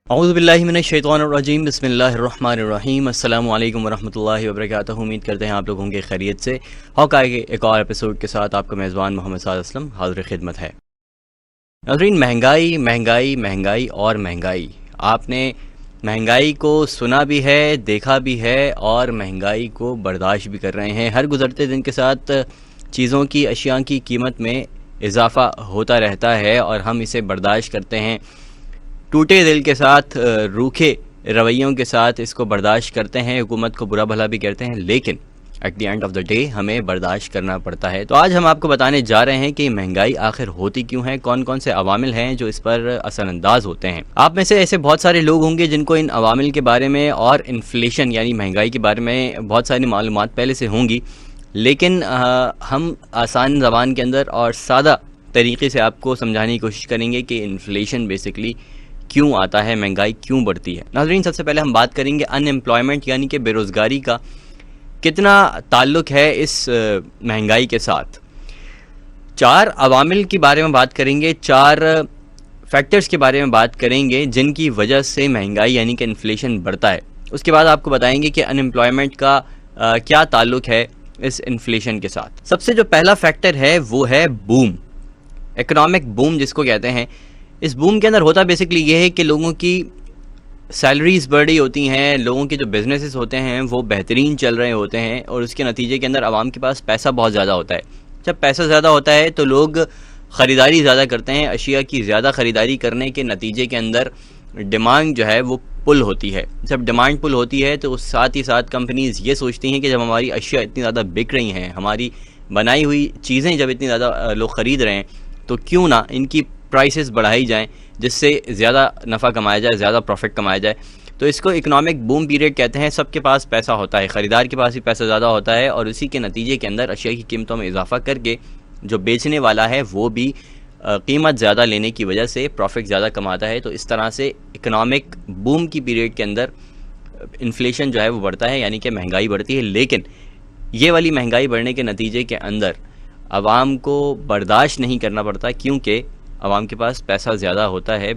औज़ुबिल्लाहिमिनश्शैतानिर्रजीम बिस्मिल्लाहिर्रहमानिर्रहीम अस्सलामु अलैकुम वरहमतुल्लाहि वबरकातुहू। उम्मीद करते हैं आप लोग होंगे खैरियत से। हॉकाई के एक और एपिसोड के साथ आपका मेज़बान मोहम्मद साद असलम हाज़िर खिदमत है। नाज़रीन, महंगाई महंगाई महंगाई और महंगाई। आपने महंगाई को सुना भी है, देखा भी है और महंगाई को बर्दाश्त भी कर रहे हैं। हर गुज़रते दिन के साथ चीज़ों की, अशिया की कीमत में इजाफ़ा होता रहता है और हम इसे बर्दाश्त करते हैं। टूटे दिल के साथ, रूखे रवैयों के साथ इसको बर्दाश्त करते हैं, हुकूमत को बुरा भला भी कहते हैं, लेकिन at the end of the day हमें बर्दाश्त करना पड़ता है। तो आज हम आपको बताने जा रहे हैं कि महंगाई आखिर होती क्यों है, कौन कौन से अवामिल हैं जो इस पर असरअंदाज होते हैं। आप में से ऐसे बहुत सारे लोग होंगे जिनको इन अवामिल के बारे में और इन्फ्लेशन यानी महंगाई के बारे में बहुत सारी मालूमात पहले से होंगी, लेकिन हम आसान ज़बान के अंदर और सादा तरीके से आपको समझाने की कोशिश करेंगे कि इन्फ्लेशन बेसिकली क्यों आता है, महंगाई क्यों बढ़ती है। नाज़रीन, सबसे पहले हम बात करेंगे अनएम्प्लॉयमेंट यानी कि बेरोज़गारी का कितना ताल्लुक़ है इस महंगाई के साथ। चार अवामिल के बारे में बात करेंगे, चार फैक्टर्स के बारे में बात करेंगे जिनकी वजह से महंगाई यानी कि इन्फ्लेशन बढ़ता है। उसके बाद आपको बताएंगे कि अनएम्प्लॉयमेंट का क्या ताल्लुक़ है इस इन्फ्लेशन के साथ। सबसे जो पहला फैक्टर है वो है बूम, इकोनॉमिक बूम जिसको कहते हैं। इस बूम के अंदर होता बेसिकली ये है कि लोगों की सैलरीज बढ़ रही होती हैं, लोगों के जो बिजनेसेस होते हैं वो बेहतरीन चल रहे होते हैं और उसके नतीजे के अंदर आवाम के पास पैसा बहुत ज़्यादा होता है। जब पैसा ज़्यादा होता है तो लोग ख़रीदारी ज़्यादा करते हैं, अशिया की ज़्यादा ख़रीदारी करने के नतीजे के अंदर डिमांड जो है वो पुल होती है। जब डिमांड पुल होती है तो उस साथ ही साथ कंपनीज़ ये सोचती हैं कि जब हमारी अशिया इतनी ज़्यादा बिक रही हैं, हमारी बनाई हुई चीज़ें जब इतनी ज़्यादा लोग ख़रीद रहे हैं, तो क्यों ना इनकी प्राइसेस बढ़ाई जाएं जिससे ज़्यादा नफ़ा कमाया जाए, ज़्यादा प्रॉफिट कमाया जाए। तो इसको इकोनॉमिक बूम पीरियड कहते हैं। सबके पास पैसा होता है, ख़रीदार के पास भी पैसा ज़्यादा होता है और उसी के नतीजे के अंदर अशिया की कीमतों में इजाफा करके जो बेचने वाला है वो भी कीमत ज़्यादा लेने की वजह से प्रॉफिट ज़्यादा कमाता है। तो इस तरह से इकोनॉमिक बूम की पीरियड के अंदर इन्फ्लेशन जो है वो बढ़ता है, यानी कि महंगाई बढ़ती है। लेकिन ये वाली महंगाई बढ़ने के नतीजे के अंदर आवाम को बर्दाश्त नहीं करना पड़ता, क्योंकि आवाम के पास पैसा ज़्यादा होता है,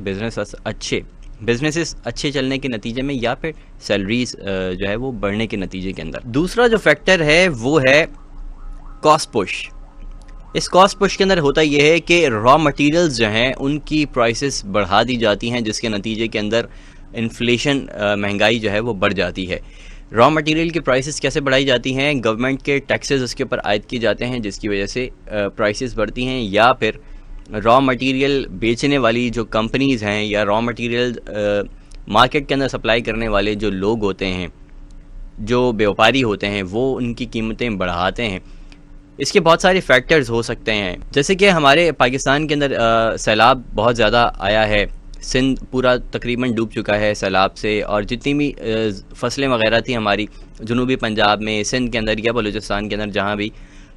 बिजनेसेस अच्छे चलने के नतीजे में या फिर सैलरीज जो है वो बढ़ने के नतीजे के अंदर। दूसरा जो फैक्टर है वो है कॉस्ट पुश। इस कॉस्ट पुश के अंदर होता यह है कि रॉ मटेरियल्स जो हैं उनकी प्राइसेस बढ़ा दी जाती हैं, जिसके नतीजे के अंदर इन्फ्लेशन महंगाई जो है वो बढ़ जाती है। रॉ मटेरियल की प्राइसेस कैसे बढ़ाई जाती हैं? गवर्नमेंट के टैक्सेस उसके ऊपर आयद किए जाते हैं जिसकी वजह से प्राइसेस बढ़ती हैं, या फिर रॉ मटेरियल बेचने वाली जो कंपनीज़ हैं या रॉ मटेरियल मार्केट के अंदर सप्लाई करने वाले जो लोग होते हैं, जो व्यापारी होते हैं, वो उनकी कीमतें बढ़ाते हैं। इसके बहुत सारे फैक्टर्स हो सकते हैं, जैसे कि हमारे पाकिस्तान के अंदर सैलाब बहुत ज़्यादा आया है। सिंध पूरा तकरीबन डूब चुका है सैलाब से, और जितनी भी फसलें वगैरह थी हमारी जनूबी पंजाब में, सिंध के अंदर या बलूचिस्तान के अंदर जहाँ भी,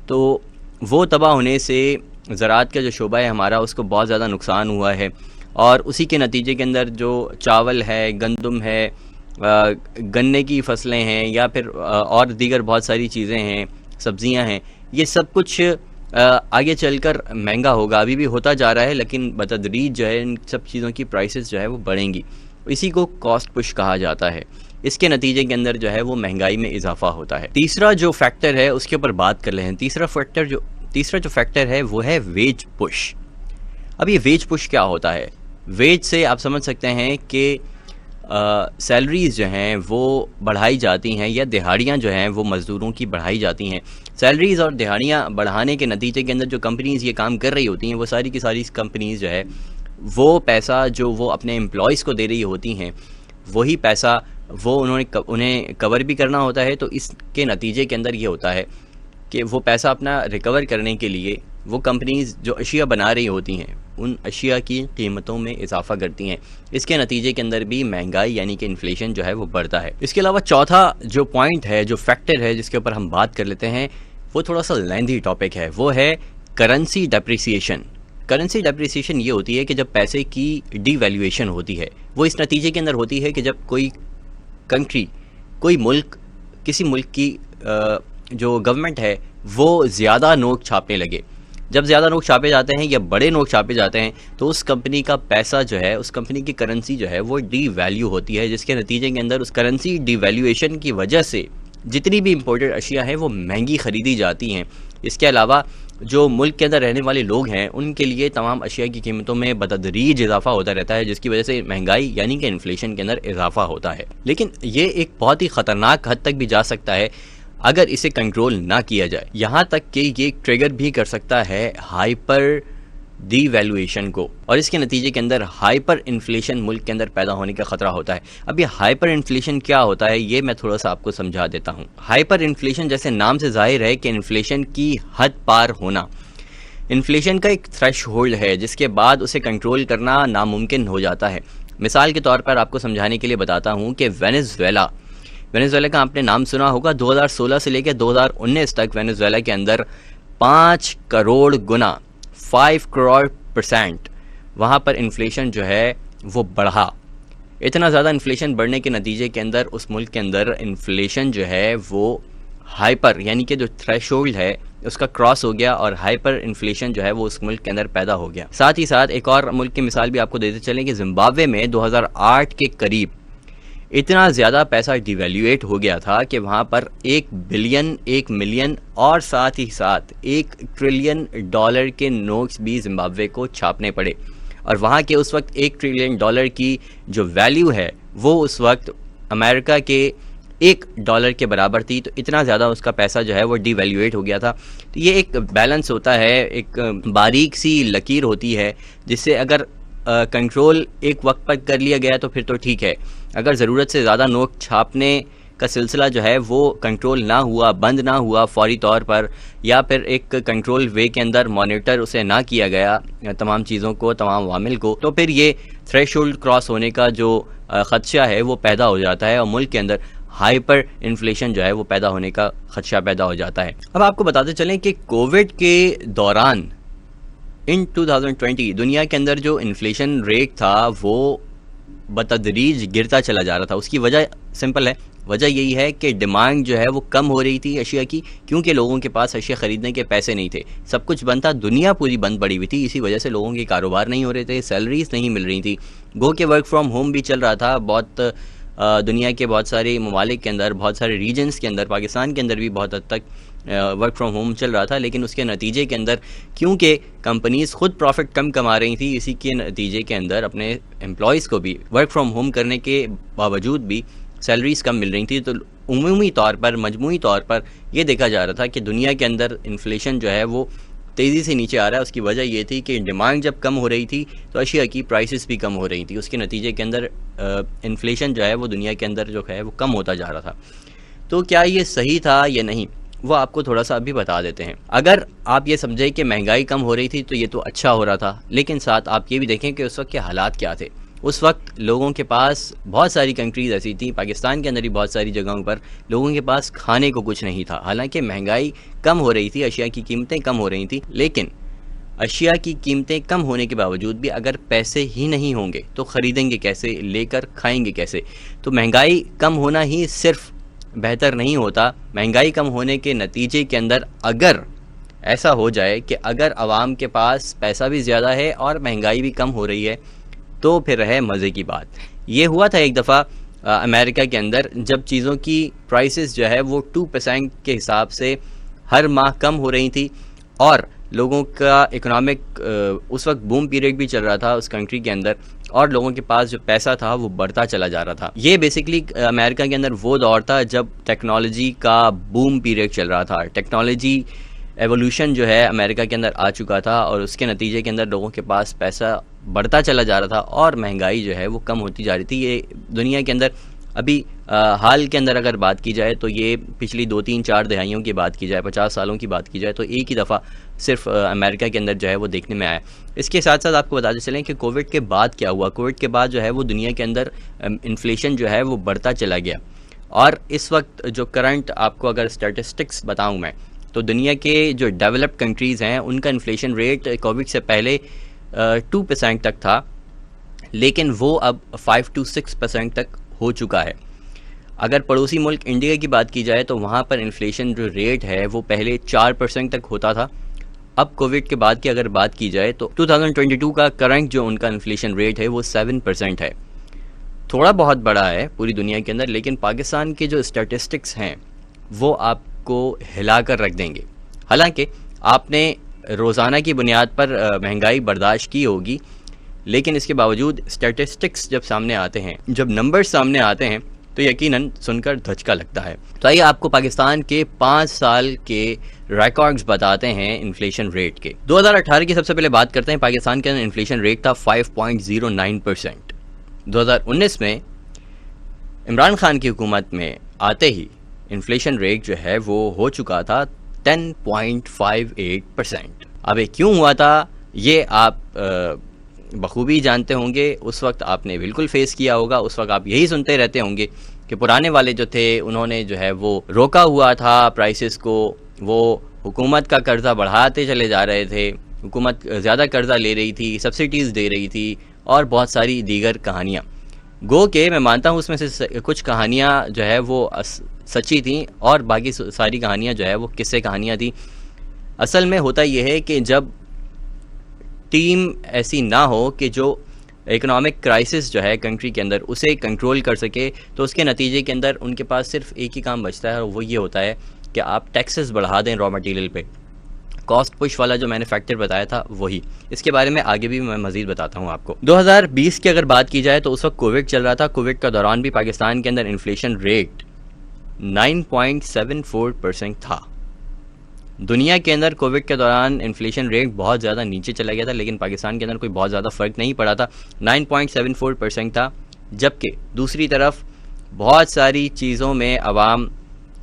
तो वो तबाह होने से ज़राअत का जो शोबा है हमारा उसको बहुत ज़्यादा नुकसान हुआ है। और उसी के नतीजे के अंदर जो चावल है, गंदम है, गन्ने की फसलें हैं या फिर और दीगर बहुत सारी चीज़ें हैं, सब्ज़ियां हैं, ये सब कुछ आगे चलकर महंगा होगा। अभी भी होता जा रहा है, लेकिन बतदरीज जो है इन सब चीज़ों की प्राइसेस जो है वो बढ़ेंगी। इसी को कॉस्ट पुश कहा जाता है। इसके नतीजे के अंदर जो है वो महंगाई में इजाफा होता है। तीसरा जो फैक्टर है उसके ऊपर बात कर लें। तीसरा जो फैक्टर है वो है वेज पुश। अब ये वेज पुश क्या होता है? वेज से आप समझ सकते हैं कि सैलरीज जो हैं वो बढ़ाई जाती हैं, या दिहाड़ियाँ जो हैं वो मज़दूरों की बढ़ाई जाती हैं। सैलरीज और दिहाड़ियाँ बढ़ाने के नतीजे के अंदर जो कंपनीज़ ये काम कर रही होती हैं, वो सारी की सारी कंपनीज़ जो है वो पैसा जो वो अपने एम्प्लॉयज़ को दे रही होती हैं, वही पैसा वो उन्हें कवर भी करना होता है। तो इसके नतीजे के अंदर ये होता है कि वो पैसा अपना रिकवर करने के लिए वो कंपनीज़ जो अशिया बना रही होती हैं उन अशिया की कीमतों में इजाफा करती हैं। इसके नतीजे के अंदर भी महंगाई यानी कि इन्फ्लेशन जो है वो बढ़ता है। इसके अलावा चौथा जो पॉइंट है, जो फैक्टर है जिसके ऊपर हम बात कर लेते हैं, वो थोड़ा सा लेंथी टॉपिक है, वो है करेंसी डेप्रिसिएशन। करेंसी डेप्रिसिएशन ये होती है कि जब पैसे की डीवैल्यूएशन होती है, वो इस नतीजे के अंदर होती है कि जब कोई कंट्री, कोई मुल्क, किसी मुल्क की जो गवर्नमेंट है वो ज़्यादा नोट छापने लगे, जब ज़्यादा नोट छापे जाते हैं या बड़े नोट छापे जाते हैं तो उस कंपनी का पैसा जो है, उस कंपनी की करेंसी जो है वो डी वैल्यू होती है, जिसके नतीजे के अंदर उस करेंसी डिवैल्यूएशन की वजह से जितनी भी इम्पोर्टेड अशिया हैं वो महंगी ख़रीदी जाती हैं। इसके अलावा जो मुल्क के अंदर रहने वाले लोग हैं उनके लिए तमाम अशिया की कीमतों में बतदरीज इजाफा होता रहता है, जिसकी वजह से महंगाई यानी कि इन्फ्लेशन के अंदर इजाफा होता है। लेकिन ये एक बहुत ही ख़तरनाक हद तक भी जा सकता है अगर इसे कंट्रोल ना किया जाए। यहाँ तक कि ये ट्रिगर भी कर सकता है हाइपर डीवैल्यूएशन को, और इसके नतीजे के अंदर हाइपर इन्फ्लेशन मुल्क के अंदर पैदा होने का खतरा होता है। अब ये हाइपर इन्फ्लेशन क्या होता है ये मैं थोड़ा सा आपको समझा देता हूँ। हाइपर इन्फ्लेशन जैसे नाम से जाहिर है कि इन्फ्लेशन की हद पार होना। इन्फ्लेशन का एक थ्रेशहोल्ड है जिसके बाद उसे कंट्रोल करना नामुमकिन हो जाता है। मिसाल के तौर पर आपको समझाने के लिए बताता हूँ कि वेनेजुएला का आपने नाम सुना होगा। 2016 से लेकर 2019 तक वेनेजुएला के अंदर 5 करोड़ गुना 5 करोड़% वहाँ पर इन्फ्लेशन जो है वो बढ़ा। इतना ज़्यादा इन्फ्लेशन बढ़ने के नतीजे के अंदर उस मुल्क के अंदर इन्फ्लेशन जो है वो हाइपर यानी कि जो थ्रेशोल्ड है उसका क्रॉस हो गया और हाइपर इन्फ्लेशन जो है वो उस मुल्क के अंदर पैदा हो गया। साथ ही साथ एक और मुल्क की मिसाल भी आपको देते चलें कि जिम्बाब्वे में 2008 के करीब इतना ज़्यादा पैसा डिवैल्यूएट हो गया था कि वहाँ पर 1 बिलियन 1 मिलियन और साथ ही साथ 1 ट्रिलियन डॉलर के नोट्स भी जिम्बाब्वे को छापने पड़े। और वहाँ के उस वक्त 1 ट्रिलियन डॉलर की जो वैल्यू है वो उस वक्त अमेरिका के $1 के बराबर थी। तो इतना ज़्यादा उसका पैसा जो है वो डिवैल्यूएट हो गया था। तो ये एक बैलेंस होता है, एक बारीक सी लकीर होती है जिससे अगर कंट्रोल एक वक्त पर कर लिया गया तो फिर तो ठीक है। अगर ज़रूरत से ज़्यादा नोट छापने का सिलसिला जो है वो कंट्रोल ना हुआ, बंद ना हुआ फौरी तौर पर, या फिर एक कंट्रोल वे के अंदर मॉनिटर उसे ना किया गया तमाम चीज़ों को, तमाम वामिल को, तो फिर ये थ्रेशोल्ड क्रॉस होने का जो ख़दशा है वो पैदा हो जाता है और मुल्क के अंदर हाइपर इन्फ्लेशन जो है वो पैदा होने का खदशा पैदा हो जाता है। अब आपको बताते चलें कि कोविड के दौरान इन 2020 दुनिया के अंदर जो इन्फ्लेशन रेट था वो बतदरीज गिरता चला जा रहा था। उसकी वजह सिंपल है, वजह यही है कि डिमांड जो है वो कम हो रही थी अशिया की, क्योंकि लोगों के पास अशिया ख़रीदने के पैसे नहीं थे। सब कुछ बंद था, दुनिया पूरी बंद पड़ी हुई थी। इसी वजह से लोगों के कारोबार नहीं हो रहे थे, सैलरीज नहीं मिल रही थी। गो के वर्क फ्रॉम होम भी चल रहा था बहुत दुनिया के बहुत सारे ममालिक के अंदर, बहुत सारे रीजन्स के अंदर, पाकिस्तान के अंदर भी बहुत हद तक वर्क फ्रॉम होम चल रहा था। लेकिन उसके नतीजे के अंदर क्योंकि कंपनीज़ खुद प्रॉफिट कम कमा रही थी, इसी के नतीजे के अंदर अपने एम्प्लॉयज़ को भी वर्क फ्रॉम होम करने के बावजूद भी सैलरीज़ कम मिल रही थी। तो उमूमी तौर पर, मजमूई तौर पर ये देखा जा रहा था कि दुनिया के अंदर इन्फ्लेशन जो है वो तेज़ी से नीचे आ रहा है। उसकी वजह ये थी कि डिमांड जब कम हो रही थी तो अशिया की प्राइसेस भी कम हो रही थी। उसके नतीजे के अंदर इन्फ्लेशन जो है वो दुनिया के अंदर जो है वो कम होता जा रहा था। तो क्या ये सही था या नहीं, वो आपको थोड़ा सा अभी बता देते हैं। अगर आप ये समझें कि महंगाई कम हो रही थी तो ये तो अच्छा हो रहा था, लेकिन साथ आप ये भी देखें कि उस वक्त के हालात क्या थे। उस वक्त लोगों के पास, बहुत सारी कंट्रीज़ ऐसी थी, पाकिस्तान के अंदर ही बहुत सारी जगहों पर लोगों के पास खाने को कुछ नहीं था। हालांकि महंगाई कम हो रही थी, अशिया की कीमतें कम हो रही थी, लेकिन अशिया की कीमतें कम होने के बावजूद भी अगर पैसे ही नहीं होंगे तो ख़रीदेंगे कैसे, लेकर खाएंगे कैसे। तो महंगाई कम होना ही सिर्फ बेहतर नहीं होता। महंगाई कम होने के नतीजे के अंदर अगर ऐसा हो जाए कि अगर आवाम के पास पैसा भी ज़्यादा है और महंगाई भी कम हो रही है तो फिर है मज़े की बात। ये हुआ था एक दफ़ा अमेरिका के अंदर, जब चीज़ों की प्राइसेस जो है वो 2% के हिसाब से हर माह कम हो रही थी और लोगों का इकोनॉमिक उस वक्त बूम पीरियड भी चल रहा था उस कंट्री के अंदर, और लोगों के पास जो पैसा था वो बढ़ता चला जा रहा था। ये बेसिकली अमेरिका के अंदर वो दौर था जब टेक्नोलॉजी का बूम पीरियड चल रहा था। टेक्नोलॉजी एवोल्यूशन जो है अमेरिका के अंदर आ चुका था और उसके नतीजे के अंदर लोगों के पास पैसा बढ़ता चला जा रहा था और महंगाई जो है वो कम होती जा रही थी। ये दुनिया के अंदर अभी हाल के अंदर अगर बात की जाए तो ये पिछली 2-3-4 दहाइयों की बात की जाए, 50 सालों की बात की जाए तो एक ही दफ़ा सिर्फ अमेरिका के अंदर जो है वो देखने में आया। इसके साथ साथ आपको बताते चलें कि कोविड के बाद क्या हुआ। कोविड के बाद जो है वो दुनिया के अंदर इन्फ्लेशन जो है वो बढ़ता चला गया और इस वक्त जो करंट आपको अगर स्टैटिस्टिक्स बताऊँ मैं, तो दुनिया के जो डेवलप्ड कंट्रीज़ हैं उनका इन्फ्लेशन रेट कोविड से पहले 2% तक था, लेकिन वो अब 5 to 6% तक हो चुका है। अगर पड़ोसी मुल्क इंडिया की बात की जाए तो वहाँ पर इन्फ्लेशन जो रेट है वो पहले 4% तक होता था अब कोविड के बाद की अगर बात की जाए तो 2022 का करंट जो उनका इन्फ्लेशन रेट है वो 7% है। थोड़ा बहुत बड़ा है पूरी दुनिया के अंदर, लेकिन पाकिस्तान के जो स्टैटिस्टिक्स हैं वो आपको हिला कर रख देंगे। हालांकि आपने रोज़ाना की बुनियाद पर महंगाई बर्दाश्त की होगी, लेकिन इसके बावजूद स्टैटिस्टिक्स जब सामने आते हैं, जब नंबर्स सामने आते हैं तो यकीनन सुनकर धचका लगता है। तो आइए आपको पाकिस्तान के 5 साल के रिकॉर्ड्स बताते हैं इन्फ्लेशन रेट के। 2018 की सबसे पहले बात करते हैं। पाकिस्तान के अंदर इन्फ्लेशन रेट था 5.09%। 2019 में इमरान खान की हुकूमत में आते ही इन्फ्लेशन रेट जो है वो हो चुका था 10.58%। अब ये क्यों हुआ था ये आप बखूबी जानते होंगे। उस वक्त आपने बिल्कुल फेस किया होगा। उस वक्त आप यही सुनते रहते होंगे कि पुराने वाले जो थे उन्होंने जो है वो रोका हुआ था प्राइसेस को, वो हुकूमत का कर्जा बढ़ाते चले जा रहे थे, हुकूमत ज़्यादा कर्जा ले रही थी, सब्सिडीज़ दे रही थी और बहुत सारी दीगर कहानियाँ। गो के मैं मानता हूँ उसमें से कुछ कहानियाँ जो है वो सच्ची थी और बाकी सारी कहानियाँ जो है वो किस्से कहानियाँ थी। असल में होता यह है कि जब टीम ऐसी ना हो कि जो इकोनॉमिक क्राइसिस जो है कंट्री के अंदर उसे कंट्रोल कर सके, तो उसके नतीजे के अंदर उनके पास सिर्फ एक ही काम बचता है और वो ये होता है कि आप टैक्सेस बढ़ा दें रॉ मटेरियल पे। कॉस्ट पुश वाला जो मैंने फैक्टर बताया था वही। इसके बारे में आगे भी मैं मजीद बताता हूँ आपको। 2020 की अगर बात की जाए तो उस वक्त कोविड चल रहा था। कोविड का दौरान भी पाकिस्तान के अंदर इन्फ्लेशन रेट 9.74% था। दुनिया के अंदर कोविड के दौरान इन्फ्लेशन रेट बहुत ज़्यादा नीचे चला गया था, लेकिन पाकिस्तान के अंदर कोई बहुत ज़्यादा फ़र्क नहीं पड़ा था। 9.74% था। जबकि दूसरी तरफ बहुत सारी चीज़ों में आवाम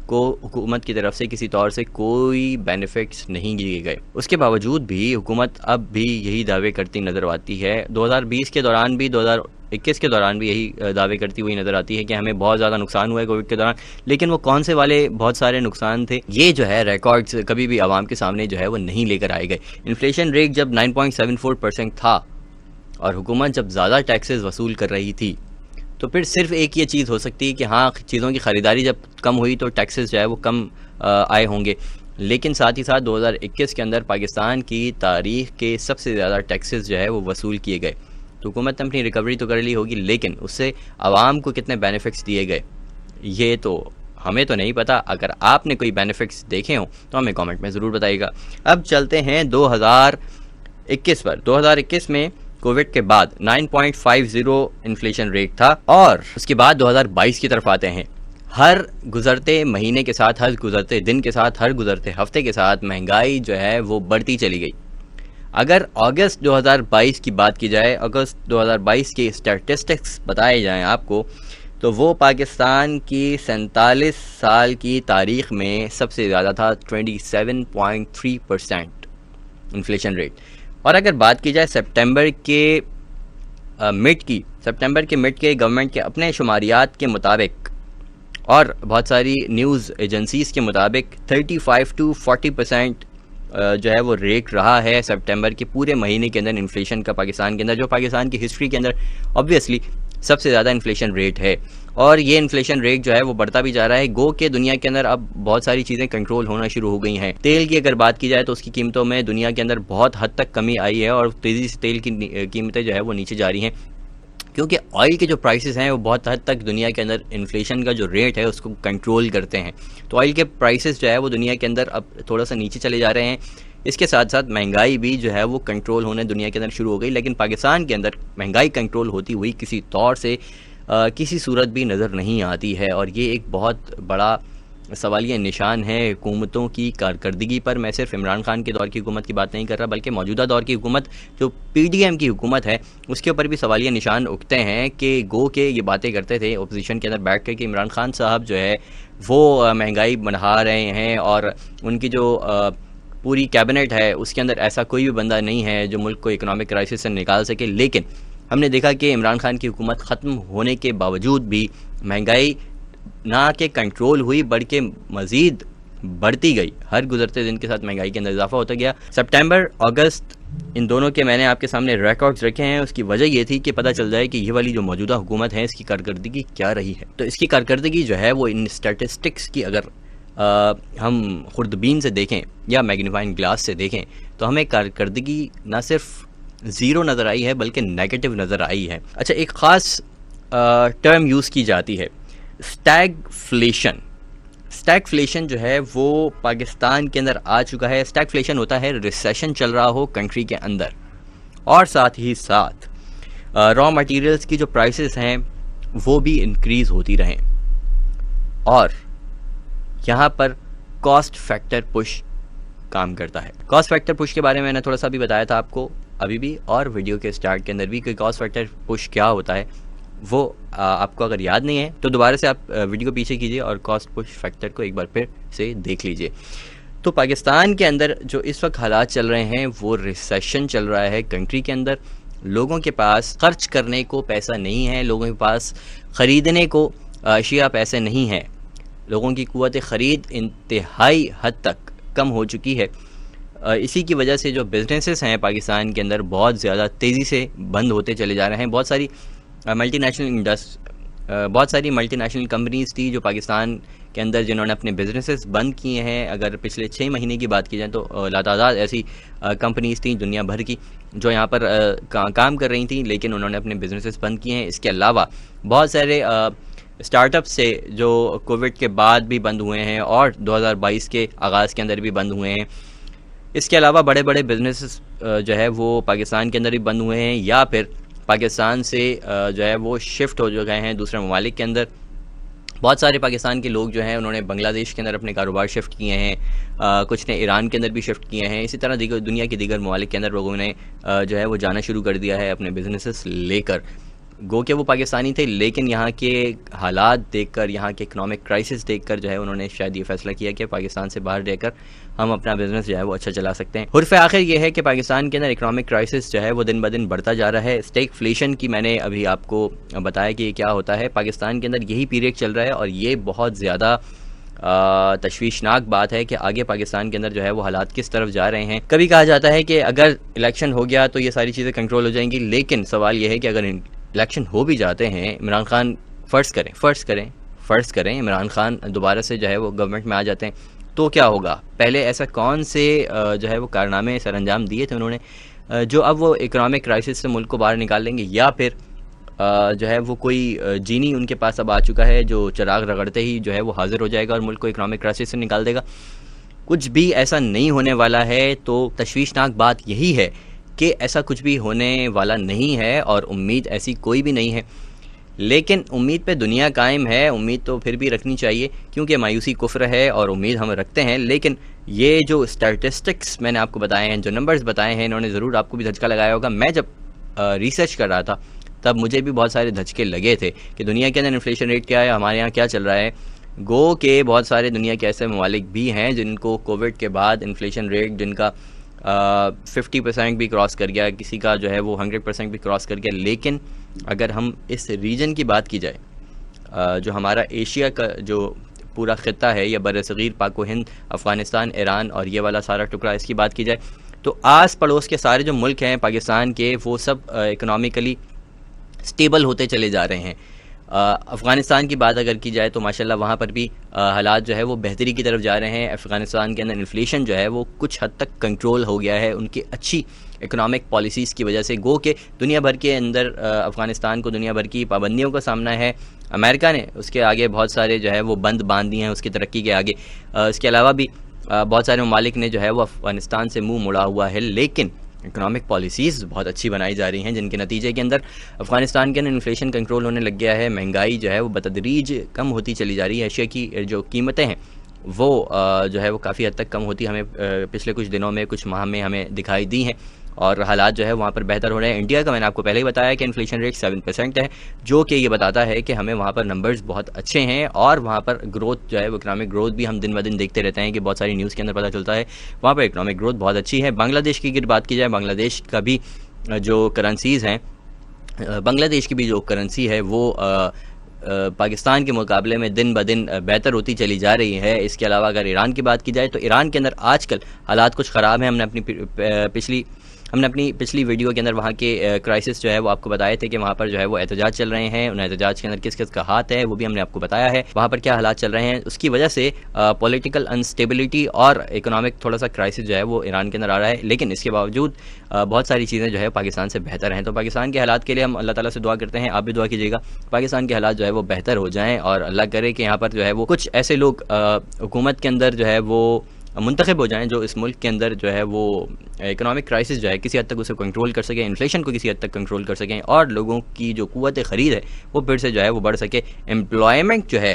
को हुकूमत की तरफ से किसी तौर से कोई बेनिफिट्स नहीं दिए गए। उसके बावजूद भी हुकूमत अब भी यही दावे करती नज़र आती है। 2020 के दौरान भी 2021 के दौरान भी यही दावे करती हुई नज़र आती है कि हमें बहुत ज़्यादा नुकसान हुआ है कोविड के दौरान। लेकिन वो कौन से वाले बहुत सारे नुकसान थे, ये जो है रिकॉर्ड्स कभी भी आवाम के सामने जो है वो नहीं लेकर आए गए। इन्फ्लेशन रेट जब 9.74% था और हुकूमत जब ज़्यादा टैक्सेस वसूल कर रही थी, तो फिर सिर्फ एक ये चीज़ हो सकती है कि हाँ, चीज़ों की ख़रीदारी जब कम हुई तो टैक्सेस जो है वो कम आए होंगे। लेकिन साथ ही साथ 2021 के अंदर पाकिस्तान की तारीख़ के सबसे ज़्यादा टैक्सेस जो है वो वसूल किए गए। तो हुकूमत ने अपनी रिकवरी तो कर ली होगी, लेकिन उससे आवाम को कितने बेनिफिट्स दिए गए ये तो हमें तो नहीं पता। अगर आपने कोई बेनिफिट्स देखे हों तो हमें कमेंट में ज़रूर बताइएगा। अब चलते हैं 2021 पर। 2021 में कोविड के बाद 9.50 इन्फ्लेशन रेट था और उसके बाद 2022 की तरफ आते हैं। हर गुजरते महीने के साथ, हर गुजरते दिन के साथ, हर गुजरते हफ्ते के साथ महंगाई जो है वो बढ़ती चली गई। अगर अगस्त 2022 की बात की जाए, अगस्त 2022 के स्टैटिस्टिक्स बताए जाएं आपको, तो वो पाकिस्तान की 47 साल की तारीख़ में सबसे ज़्यादा था, 27.3% इन्फ्लेशन रेट। और अगर बात की जाए सितंबर के मिड के गवर्नमेंट के अपने शुमारियात के मुताबिक और बहुत सारी न्यूज़ एजेंसीज़ के मुताबिक 35 to 40% जो है वो रेट रहा है सितंबर के पूरे महीने के अंदर इन्फ्लेशन का पाकिस्तान के अंदर, जो पाकिस्तान की हिस्ट्री के अंदर ऑब्वियसली सबसे ज़्यादा इन्फ्लेशन रेट है। और ये इन्फ्लेशन रेट जो है वो बढ़ता भी जा रहा है। गो के दुनिया के अंदर अब बहुत सारी चीज़ें कंट्रोल होना शुरू हो गई हैं। तेल की अगर बात की जाए तो उसकी कीमतों में दुनिया के अंदर बहुत हद तक कमी आई है और तेज़ी से तेल की कीमतें जो है वो नीचे जा रही हैं, क्योंकि ऑयल के जो प्राइसेस हैं वो बहुत हद तक दुनिया के अंदर इन्फ्लेशन का जो रेट है उसको कंट्रोल करते हैं। तो ऑयल के प्राइसेस जो है वो दुनिया के अंदर अब थोड़ा सा नीचे चले जा रहे हैं। इसके साथ साथ महंगाई भी जो है वो कंट्रोल होने दुनिया के अंदर शुरू हो गई। लेकिन पाकिस्तान के अंदर महंगाई कंट्रोल होती हुई किसी तौर से किसी सूरत भी नज़र नहीं आती है और ये एक बहुत बड़ा सवालिया निशान है हुकूमतों की कारकर्दगी पर। मैं सिर्फ इमरान खान के दौर की हुकूमत की बात नहीं कर रहा, बल्कि मौजूदा दौर की हुकूमत जो PDM की हुकूमत है उसके ऊपर भी सवालिया निशान उठते हैं कि गो के ये बातें करते थे अपोजिशन के अंदर बैठ कर कि इमरान खान साहब जो है वो महंगाई बढ़ा रहे हैं और उनकी जो पूरी कैबिनेट है उसके अंदर ऐसा कोई भी बंदा नहीं है जो मुल्क को इकोनॉमिक क्राइसिस से निकाल सके। लेकिन हमने देखा कि इमरान खान की हुकूमत ख़त्म होने के बावजूद भी महंगाई ना कि कंट्रोल हुई बल्कि मज़ीद बढ़ती गई। हर गुजरते दिन के साथ महंगाई के अंदर इजाफा होता गया। सितंबर अगस्त इन दोनों के मैंने आपके सामने रिकॉर्ड्स रखे हैं। उसकी वजह ये थी कि पता चल जाए कि ये वाली जो मौजूदा हुकूमत है इसकी कारकर्दगी क्या रही है। तो इसकी कारकर्दगी जो है वो इन स्टैटिस्टिक्स की अगर हम खुर्दबीन से देखें या मैग्नीफाइंग ग्लास से देखें तो हमें कारकर्दगी ना सिर्फ ज़ीरो नज़र आई है बल्कि नेगेटिव नज़र आई है। अच्छा, एक ख़ास टर्म यूज़ की जाती है, स्टैगफ्लेशन। स्टैगफ्लेशन जो है वो पाकिस्तान के अंदर आ चुका है। स्टैगफ्लेशन होता है रिसेशन चल रहा हो कंट्री के अंदर, और साथ ही साथ रॉ मटेरियल्स की जो प्राइसेस हैं वो भी इंक्रीज़ होती रहें, और यहाँ पर कॉस्ट फैक्टर पुश काम करता है। कॉस्ट फैक्टर पुश के बारे में मैंने थोड़ा सा भी बताया था आपको अभी भी, और वीडियो के स्टार्ट के अंदर भी, कि कॉस्ट फैक्टर पुश क्या होता है वो आपको अगर याद नहीं है तो दोबारा से आप वीडियो को पीछे कीजिए और कॉस्ट पुश फैक्टर को एक बार फिर से देख लीजिए। तो पाकिस्तान के अंदर जो इस वक्त हालात चल रहे हैं वो रिसेशन चल रहा है कंट्री के अंदर। लोगों के पास खर्च करने को पैसा नहीं है, लोगों के पास ख़रीदने को अशिया पैसे नहीं हैं, लोगों की क़ुव्वत ख़रीद इंतहाई हद तक कम हो चुकी है। इसी की वजह से जो बिजनेसेस हैं पाकिस्तान के अंदर बहुत ज़्यादा तेज़ी से बंद होते चले जा रहे हैं। बहुत सारी मल्टीनेशनल कंपनीज़ थी जो पाकिस्तान के अंदर जिन्होंने अपने बिजनेसेस बंद किए हैं। अगर पिछले 6 महीने की बात की जाए तो लातादाद ऐसी कंपनीज़ थी दुनिया भर की जो यहाँ पर काम कर रही थी, लेकिन उन्होंने अपने बिजनेसेस बंद किए हैं। इसके अलावा बहुत सारे स्टार्टअप्स से जो कोविड के बाद भी बंद हुए हैं और 2022 के आगाज़ के अंदर भी बंद हुए हैं। इसके अलावा बड़े बड़े बिजनेसेस जो है वो पाकिस्तान के अंदर भी बंद हुए हैं, या फिर पाकिस्तान से जो है वो शिफ्ट हो गए हैं दूसरे ममालिक के अंदर। बहुत सारे पाकिस्तान के लोग जो हैं उन्होंने बांग्लादेश के अंदर अपने कारोबार शिफ्ट किए हैं, कुछ ने ईरान के अंदर भी शिफ्ट किए हैं। इसी तरह दुनिया के दीगर ममालिक के अंदर लोगों ने जो है वो जाना शुरू कर दिया है अपने बिजनेसेस लेकर। गो के वो पाकिस्तानी थे, लेकिन यहाँ के हालात देखकर, यहाँ के इकनॉमिक क्राइसिस देखकर जो है उन्होंने शायद ये फैसला किया कि पाकिस्तान से बाहर रहकर हम अपना बिजनेस जो है वो अच्छा चला सकते हैं। हुर्फ़े आखिर ये है कि पाकिस्तान के अंदर इकनॉमिक क्राइसिस जो है वो दिन ब दिन बढ़ता जा रहा है। स्टैगफ्लेशन की मैंने अभी आपको बताया कि ये क्या होता है। पाकिस्तान के अंदर यही पीरियड चल रहा है और ये बहुत ज़्यादा तशवीशनाक बात है कि आगे पाकिस्तान के अंदर जो है वो हालात किस तरफ जा रहे हैं। कभी कहा जाता है कि अगर इलेक्शन हो गया तो ये सारी चीज़ें कंट्रोल हो जाएंगी, लेकिन सवाल ये है कि अगर इलेक्शन हो भी जाते हैं, इमरान खान फ़र्ज़ करें इमरान खान दोबारा से जो है वो गवर्नमेंट में आ जाते हैं, तो क्या होगा? पहले ऐसा कौन से जो है वो कारनामे सर अंजाम दिए थे उन्होंने जो अब वो इकनॉमिक क्राइसिस से मुल्क को बाहर निकाल लेंगे, या फिर जो है वो कोई जीनी उनके पास अब आ चुका है जो चिराग रगड़ते ही जो है वो हाजिर हो जाएगा और मुल्क को इकनॉमिक क्राइसिस से निकाल देगा? कुछ भी ऐसा नहीं होने वाला है। तो तशवीशनाक बात यही है कि ऐसा कुछ भी होने वाला नहीं है और उम्मीद ऐसी कोई भी नहीं है। लेकिन उम्मीद पे दुनिया कायम है, उम्मीद तो फिर भी रखनी चाहिए, क्योंकि मायूसी कुफ्र है और उम्मीद हम रखते हैं। लेकिन ये जो स्टैटिस्टिक्स मैंने आपको बताए हैं, जो नंबर्स बताए हैं, इन्होंने ज़रूर आपको भी धचका लगाया होगा। मैं जब रिसर्च कर रहा था तब मुझे भी बहुत सारे धचके लगे थे कि दुनिया के अंदर इन्फ्लेशन रेट क्या है, हमारे यहाँ क्या चल रहा है। गो के बहुत सारे दुनिया के ऐसे ममालिक भी हैं जिनको कोविड के बाद इन्फ्लेशन रेट जिनका 50% भी क्रॉस कर गया, किसी का जो है वो 100% भी क्रॉस कर गया। लेकिन अगर हम इस रीजन की बात की जाए, जो हमारा एशिया का जो पूरा ख़ित्ता है या बरसग़ीर पाक व हिंद, अफ़गानिस्तान, ईरान और ये वाला सारा टुकड़ा, इसकी बात की जाए तो आस पड़ोस के सारे जो मुल्क हैं पाकिस्तान के, वो सब इकनॉमिकली स्टेबल होते चले जा रहे हैं। अफ़गानिस्तान की बात अगर की जाए तो माशाल्लाह वहाँ पर भी हालात जो है वो बेहतरी की तरफ जा रहे हैं। अफ़गानिस्तान के अंदर इन्फ्लेशन जो है वो कुछ हद तक कंट्रोल हो गया है उनकी अच्छी इकोनॉमिक पॉलिसीज़ की वजह से। गो के दुनिया भर के अंदर अफ़गानिस्तान को दुनिया भर की पाबंदियों का सामना है। अमेरिका ने उसके आगे बहुत सारे जो है वो बंद बांध दिए हैं उसकी तरक्की के आगे। इसके अलावा भी बहुत सारे ममालिक ने जो है वो अफ़गानिस्तान से मुँह मुड़ा हुआ है, लेकिन इकोनॉमिक पॉलिसीज़ बहुत अच्छी बनाई जा रही हैं, जिनके नतीजे के अंदर अफ़गानिस्तान के अंदर इन्फ्लेशन कंट्रोल होने लग गया है। महंगाई जो है वो बतदरीज कम होती चली जा रही है। एशिया की जो कीमतें हैं वो जो है वो काफ़ी हद तक कम होती हमें पिछले कुछ दिनों में, कुछ माह में हमें दिखाई दी हैं, और हालात जो है वहाँ पर बेहतर हो रहे हैं। इंडिया का मैंने आपको पहले ही बताया कि इन्फ्लेशन रेट 7% है, जो कि ये बताता है कि हमें वहाँ पर नंबर्स बहुत अच्छे हैं और वहाँ पर ग्रोथ जो है वो इकनॉमिक ग्रोथ भी हम दिन ब दिन देखते रहते हैं कि बहुत सारी न्यूज़ के अंदर पता चलता है वहाँ पर इकनॉमिक ग्रोथ बहुत अच्छी है। बांग्लादेश की अगर बात की जाए, बांग्लादेश का भी जो करेंसीज़ हैं, बांग्लादेश की भी जो करेंसी है वो पाकिस्तान के मुकाबले में दिन ब दिन बेहतर होती चली जा रही है। इसके अलावा अगर ईरान की बात की जाए तो ईरान के अंदर आजकल हालात कुछ ख़राब हैं। हमने अपनी पिछली हमने अपनी पिछली वीडियो के अंदर वहाँ के क्राइसिस जो है वो आपको बताए थे कि वहाँ पर जो है वो एहतजाज चल रहे हैं, उन एहतजाज के अंदर किस किस का हाथ है वो भी हमने आपको बताया है। वहाँ पर क्या हालात चल रहे हैं, उसकी वजह से पॉलिटिकल अनस्टेबिलिटी और इकोनॉमिक थोड़ा सा क्राइसिस जो है वो ईरान के अंदर आ रहा है, लेकिन इसके बावजूद बहुत सारी चीज़ें जो है पाकिस्तान से बेहतर हैं। तो पाकिस्तान के हालात के लिए हम अल्लाह ताला से दुआ करते हैं, आप भी दुआ कीजिएगा पाकिस्तान के हालात जो है वो बेहतर हो जाएँ और अल्लाह करे कि यहाँ पर जो है वो कुछ ऐसे लोग हुकूमत के अंदर जो है वो मुंतखब हो जाएं जो इस मुल्क के अंदर जो है वो इकोनॉमिक क्राइसिस जो है किसी हद तक उसे कंट्रोल कर सकें, इन्फ्लेशन को किसी हद तक कंट्रोल कर सकें और लोगों की जो कुव्वत ख़रीद है वो फिर से जो है वो बढ़ सके, एम्प्लॉयमेंट जो है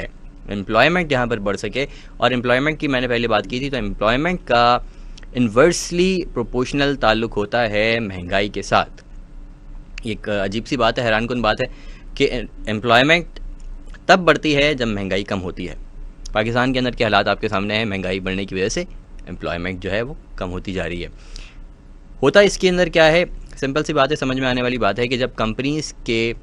एम्प्लॉयमेंट यहाँ पर बढ़ सके। और एम्प्लॉयमेंट की मैंने पहले बात की थी, तो एम्प्लॉयमेंट का इन्वर्सली प्रोपोर्शनल ताल्लुक़ होता है महंगाई के साथ। एक अजीब सी बात है, हैरानकुन बात है कि एम्प्लॉयमेंट तब बढ़ती है जब महंगाई कम होती है। पाकिस्तान के अंदर के हालात आपके सामने हैं, महंगाई बढ़ने की वजह से एम्प्लॉयमेंट जो है वो कम होती जा रही है। होता इसके अंदर क्या है, सिंपल सी बात है, समझ में आने वाली बात है कि जब कंपनीज़ के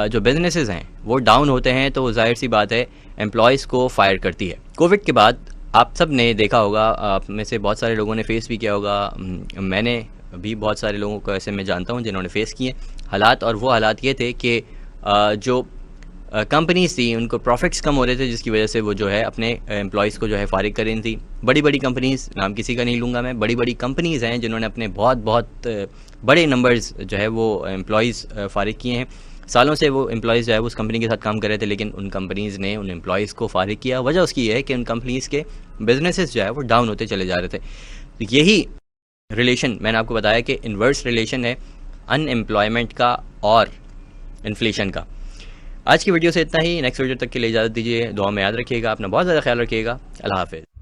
जो बिजनेसेस हैं वो डाउन होते हैं तो जाहिर सी बात है एम्प्लॉयज़ को फायर करती है। कोविड के बाद आप सब ने देखा होगा, आप में से बहुत सारे लोगों ने फेस भी किया होगा, मैंने भी बहुत सारे लोगों को ऐसे मैं जानता हूँ जिन्होंने फेस किए हालात। और वो हालात ये थे कि जो कंपनीज थी उनको प्रॉफिट्स कम हो रहे थे, जिसकी वजह से वो जो है अपने एम्प्लॉयज़ को जो है फारिग कर रही थी। बड़ी बड़ी कंपनीज़, नाम किसी का नहीं लूँगा मैं, बड़ी बड़ी कंपनीज़ हैं जिन्होंने अपने बहुत बहुत बड़े नंबर्स जो है वो एम्प्लॉयज़ फारिग किए हैं। सालों से वो एम्प्लॉयज़ जो है वो उस कंपनी के साथ काम कर रहे थे, लेकिन उन कंपनीज़ ने उन एम्प्लॉयज़ को फारिग किया। वजह उसकी है कि उन कंपनीज़ के बिजनेसेस जो है वो डाउन होते चले जा रहे थे। तो यही रिलेशन मैंने आपको बताया कि इन्वर्स रिलेशन है अनएम्प्लॉयमेंट का और इन्फ्लेशन का। आज की वीडियो से इतना ही, नेक्स्ट वीडियो तक के लिए इजाज़त दीजिए, दुआ में याद रखिएगा, अपना बहुत ज़्यादा ख्याल रखिएगा, अल्लाह हाफ़िज़।